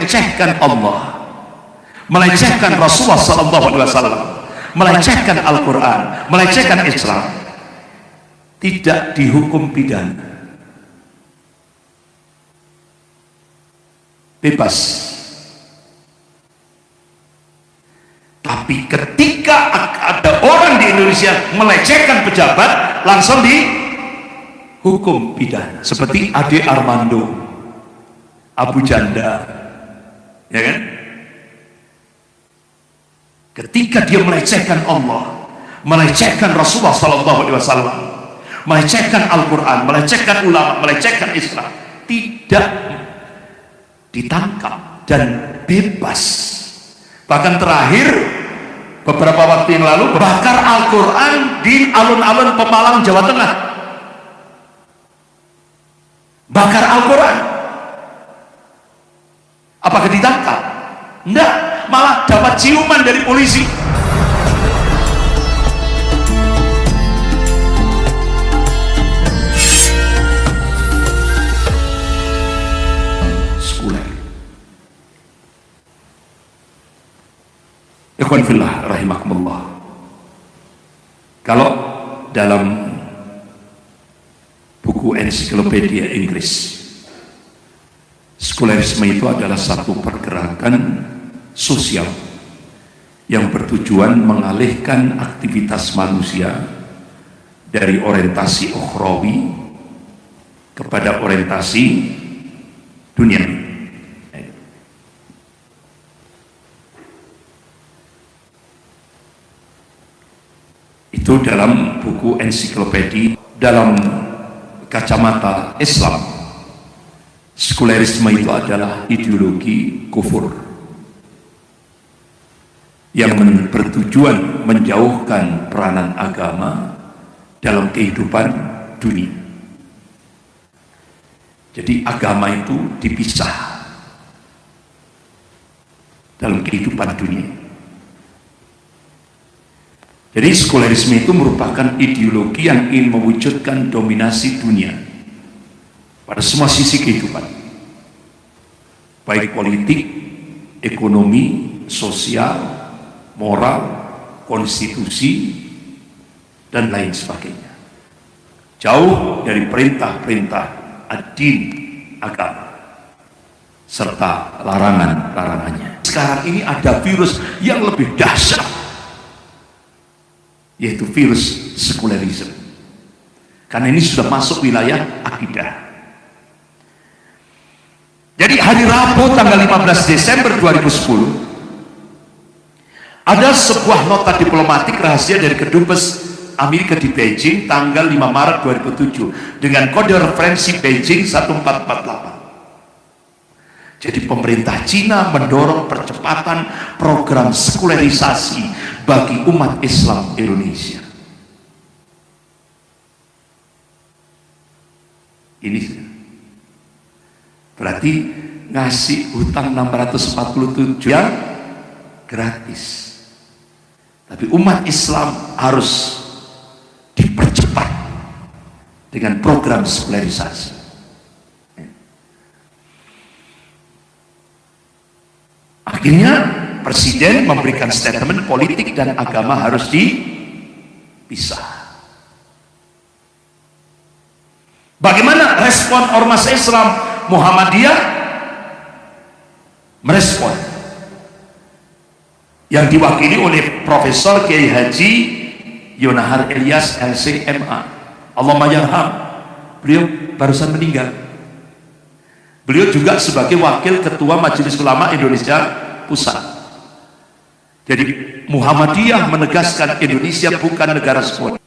melecehkan Allah, melecehkan Rasulullah SAW, melecehkan Al-Quran, melecehkan Islam, tidak dihukum pidana, bebas. Tapi ketika ada orang di Indonesia melecehkan pejabat, langsung dihukum pidana, seperti Ade Armando, Abu Janda, ya kan? Ketika dia melecehkan Allah, melecehkan Rasulullah SAW, melecehkan Al-Quran, melecehkan ulama, melecehkan Islam, tidak ditangkap dan bebas. Bahkan terakhir beberapa waktu yang lalu bakar Al-Quran di alun-alun Pemalang, Jawa Tengah. Bakar Al-Quran. Apakah ditangkap? Enggak, malah dapat ciuman dari polisi. Sekuler. Ikhwan fillah rahimakumullah. Kalau dalam buku ensiklopedia Inggris, sekulerisme itu adalah satu pergerakan sosial yang bertujuan mengalihkan aktivitas manusia dari orientasi ukhrawi kepada orientasi dunia. Itu dalam buku ensiklopedia. Dalam kacamata Islam, sekulerisme itu adalah ideologi kufur yang bertujuan menjauhkan peranan agama dalam kehidupan dunia. Jadi agama itu dipisah dalam kehidupan dunia. Jadi sekulerisme itu merupakan ideologi yang ingin mewujudkan dominasi dunia pada semua sisi kehidupan, baik politik, ekonomi, sosial, moral, konstitusi, dan lain sebagainya, jauh dari perintah-perintah ad-din, agama, serta larangan-larangannya. Sekarang ini ada virus yang lebih dahsyat, yaitu virus sekulerisme, karena ini sudah masuk wilayah akidah. Jadi hari Rabu tanggal 15 Desember 2010 ada sebuah nota diplomatik rahasia dari Kedubes Amerika di Beijing tanggal 5 Maret 2007 dengan kode referensi Beijing 1448. Jadi pemerintah Cina mendorong percepatan program sekulerisasi bagi umat Islam Indonesia. Ini berarti ngasih hutang 647 yang gratis. Tapi umat Islam harus dipercepat dengan program sekulerisasi. Akhirnya Presiden memberikan statement politik dan agama harus dipisah. Bagaimana respon ormas Islam? Muhammadiyah merespon, yang diwakili oleh Profesor Kiai Haji Yonahar Ilyas LCMA, Allahumma yarham. Beliau barusan meninggal. Beliau juga sebagai wakil ketua Majelis Ulama Indonesia Pusat. Jadi Muhammadiyah menegaskan Indonesia bukan negara sekuler.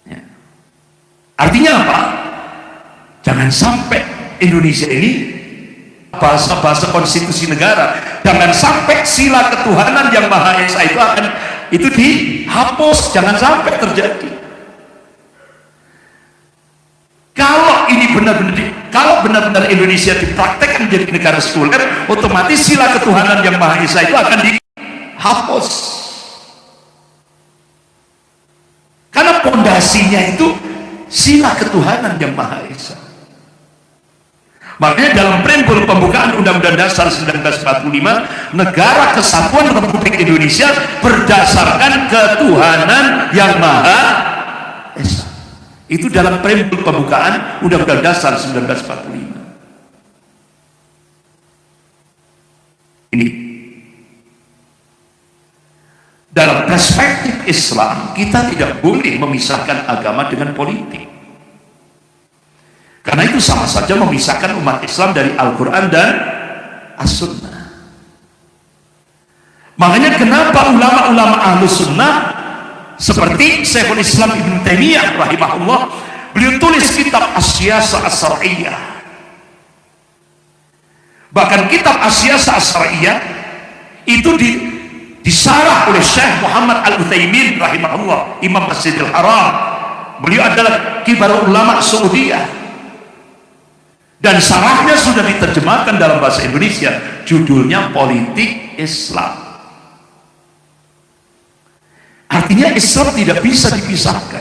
Ya. Artinya apa? Jangan sampai Indonesia ini bahasa-bahasa konstitusi negara, jangan sampai sila ketuhanan yang Maha Esa itu dihapus, jangan sampai terjadi. Kalau ini benar-benar Indonesia dipraktekkan menjadi negara sekuler, otomatis sila ketuhanan yang Maha Esa itu akan dihapus, karena pondasinya itu sila ketuhanan yang Maha Esa. Makanya dalam preambul pembukaan Undang-Undang Dasar 1945, Negara Kesatuan Republik Indonesia berdasarkan ketuhanan yang Maha Esa. Itu dalam preambul pembukaan Undang-Undang Dasar 1945. Ini dalam perspektif Islam, kita tidak boleh memisahkan agama dengan politik. Karena itu sama saja memisahkan umat Islam dari Al-Quran dan As-Sunnah. Makanya kenapa ulama-ulama Ahlus Sunnah seperti Syekhul Islam Ibn Taimiyah rahimahullah, beliau tulis kitab As-Siyasah As-Syar'iyyah. Bahkan kitab As-Siyasah As-Syar'iyyah itu disarah oleh Syekh Muhammad Al-Utsaimin rahimahullah, Imam Masjidil Haram. Beliau adalah kibar ulama Saudiyah. Dan sarahnya sudah diterjemahkan dalam bahasa Indonesia, judulnya Politik Islam. Artinya Islam tidak bisa dipisahkan.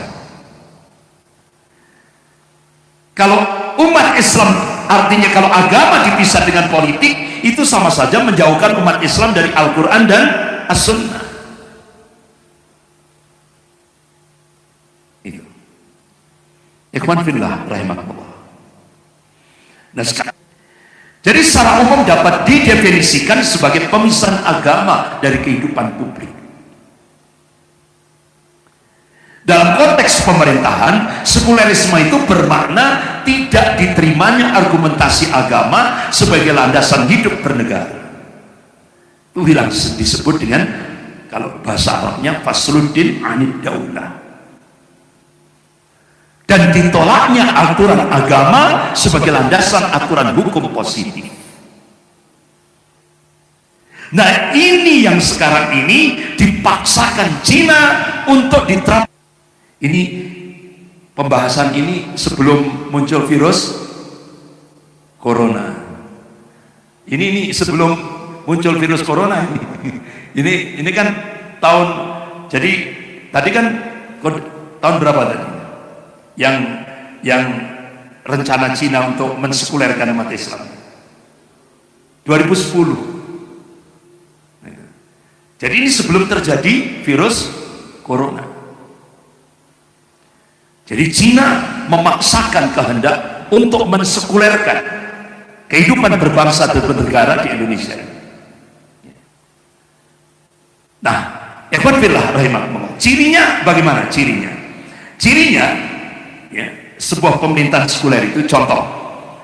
Kalau umat Islam, artinya kalau agama dipisah dengan politik, itu sama saja menjauhkan umat Islam dari Al-Quran dan As-Sunnah. Itu. Ikhwan fillah rahimakumullah. Nah, jadi secara umum dapat didefinisikan sebagai pemisahan agama dari kehidupan publik. Dalam konteks pemerintahan, sekulerisme itu bermakna tidak diterimanya argumentasi agama sebagai landasan hidup bernegara. Itu disebut dengan, kalau bahasa Arabnya, fasluddin anid daulah. Dan ditolaknya aturan agama sebagai landasan aturan hukum positif. Nah, ini yang sekarang ini dipaksakan Cina untuk diterapkan. Ini pembahasan ini sebelum muncul virus corona. Ini sebelum muncul virus corona ini. Ini kan tahun, jadi tadi kan tahun berapa tadi? Yang rencana Cina untuk mensekulerkan umat Islam 2010. Jadi ini sebelum terjadi virus corona. Jadi Cina memaksakan kehendak untuk mensekulerkan kehidupan berbangsa dan bernegara di Indonesia. Nah, ikhwan fillah rahimahumullah, cirinya bagaimana? Cirinya ya, sebuah pemerintahan sekuler itu, contoh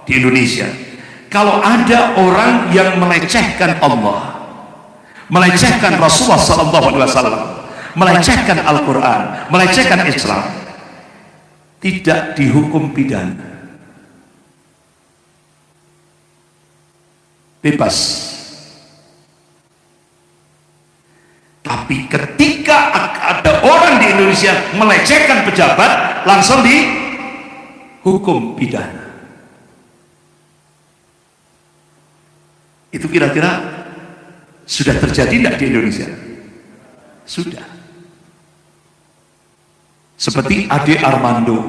di Indonesia, kalau ada orang yang melecehkan Allah, melecehkan Rasulullah SAW, melecehkan Al-Quran, melecehkan Islam, tidak dihukum pidana, bebas. Tapi ketika ada orang di Indonesia melecehkan pejabat, langsung dihukum pidana. Itu kira-kira sudah terjadi tidak di Indonesia? Sudah. Seperti Ade Armando,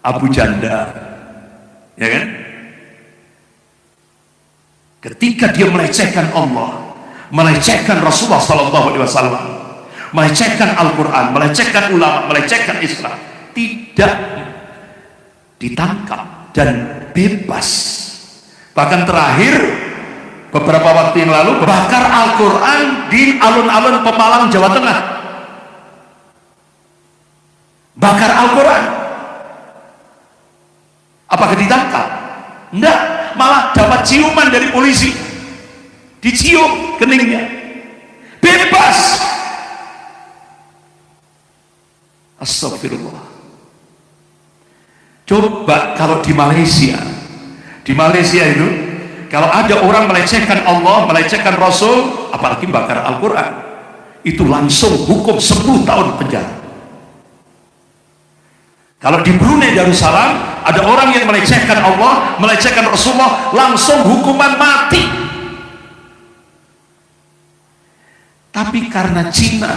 Abu Janda, ya kan? Ketika dia melecehkan Allah, melecehkan Rasulullah SAW, melecehkan Al-Quran, melecehkan ulama, melecehkan Islam, tidak ditangkap dan bebas. Bahkan terakhir beberapa waktu yang lalu bakar Al-Quran di alun-alun Pemalang, Jawa Tengah. Bakar Al-Quran. Apakah ditangkap? Enggak, malah dapat ciuman dari polisi, dicium keningnya, bebas. Astagfirullah. Coba kalau di Malaysia itu kalau ada orang melecehkan Allah, melecehkan Rasul, apalagi bakar Al-Quran, itu langsung hukum 10 tahun penjara. Kalau di Brunei Darussalam ada orang yang melecehkan Allah, melecehkan Rasulullah, langsung hukuman mati. Tapi karena Cina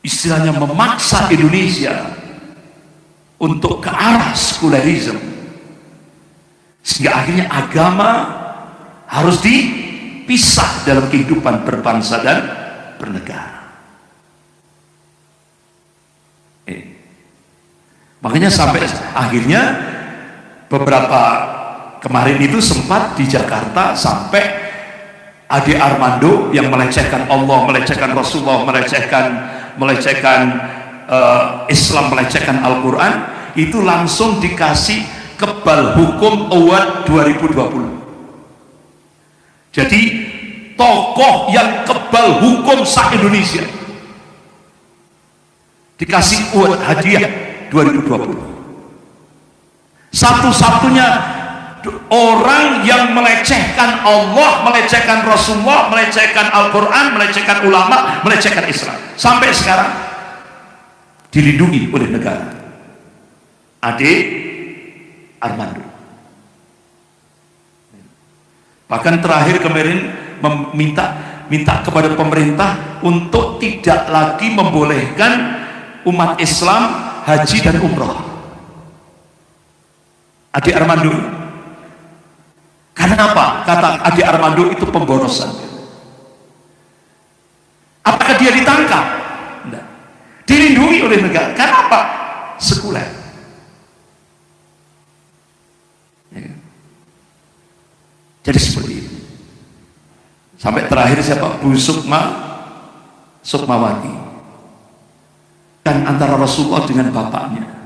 istilahnya memaksa Indonesia untuk ke arah sekulerisme, sehingga akhirnya agama harus dipisah dalam kehidupan berbangsa dan bernegara. Makanya sampai akhirnya beberapa kemarin itu sempat di Jakarta sampai Ade Armando yang melecehkan Allah, melecehkan Rasulullah, melecehkan Islam, melecehkan Al-Quran, itu langsung dikasih kebal hukum award 2020. Jadi tokoh yang kebal hukum se-Indonesia dikasih award hadiah 2020. Satu-satunya orang yang melecehkan Allah, melecehkan Rasulullah, melecehkan Al-Quran, melecehkan ulama, melecehkan Islam, sampai sekarang dilindungi oleh negara. Ade Armando. Bahkan terakhir kemarin minta kepada pemerintah untuk tidak lagi membolehkan umat Islam haji dan umrah. Ade Armando. Karena apa? Kata Ade Armando, itu pemborosan. Apakah dia ditangkap? Tidak. Dilindungi oleh negara. Karena apa? Sekuler. Ya. Jadi seperti itu. Sampai terakhir siapa? Bu Sukmawati. Dan antara Rasulullah dengan bapaknya.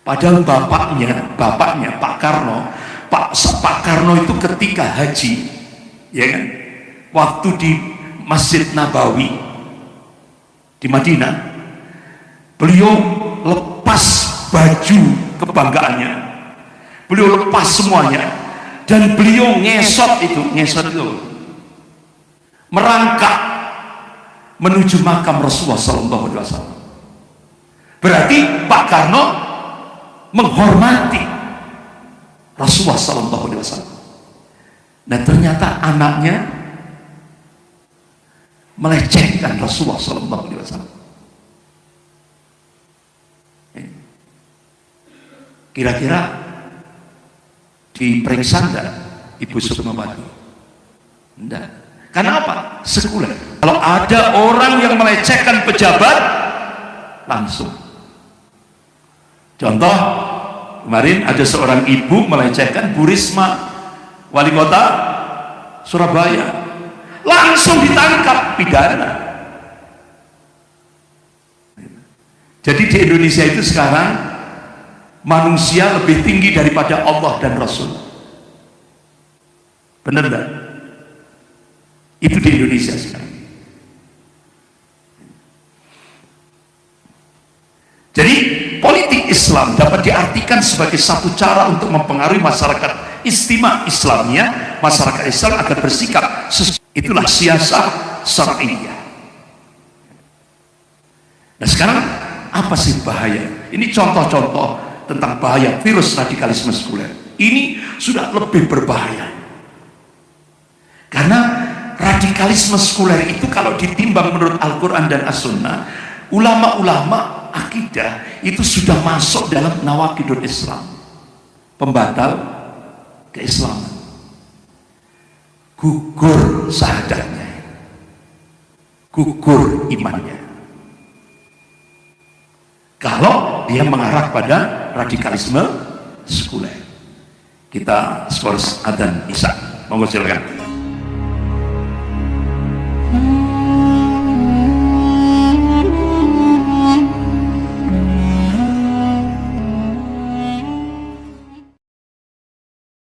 Padahal bapaknya Pak Karno, Pak Karno itu ketika haji, ya kan, waktu di Masjid Nabawi di Madinah, beliau lepas baju kebanggaannya, beliau lepas semuanya, dan beliau ngesot itu merangkak menuju makam Rasulullah SAW. Berarti Pak Karno menghormati Rasulullah SAW. Nah, ternyata anaknya melecehkan Rasulullah SAW. Kira-kira diperiksa enggak Ibu Sukmawati? Enggak. Karena apa? Sekuler. Kalau ada orang yang melecehkan pejabat, langsung. Contoh, kemarin ada seorang ibu melecehkan Bu Risma, wali kota Surabaya, langsung ditangkap, pidana. Jadi di Indonesia itu sekarang manusia lebih tinggi daripada Allah dan Rasul. Benar enggak? Itu di Indonesia sekarang. Jadi politik Islam dapat diartikan sebagai satu cara untuk mempengaruhi masyarakat istimewa Islamnya. Masyarakat Islam akan bersikap, itulah siasat syar'iyyah. Nah, sekarang apa sih bahaya? Ini contoh-contoh tentang bahaya virus radikalisme sekuler. Ini sudah lebih berbahaya. Karena radikalisme sekuler itu kalau ditimbang menurut Al-Quran dan As-Sunnah, ulama-ulama akidah itu sudah masuk dalam nawaqidul Islam, pembatal keislaman, gugur syahadatnya, gugur imannya, kalau dia mengarah pada radikalisme sekuler. Kita skors adzan isya, monggo silakan.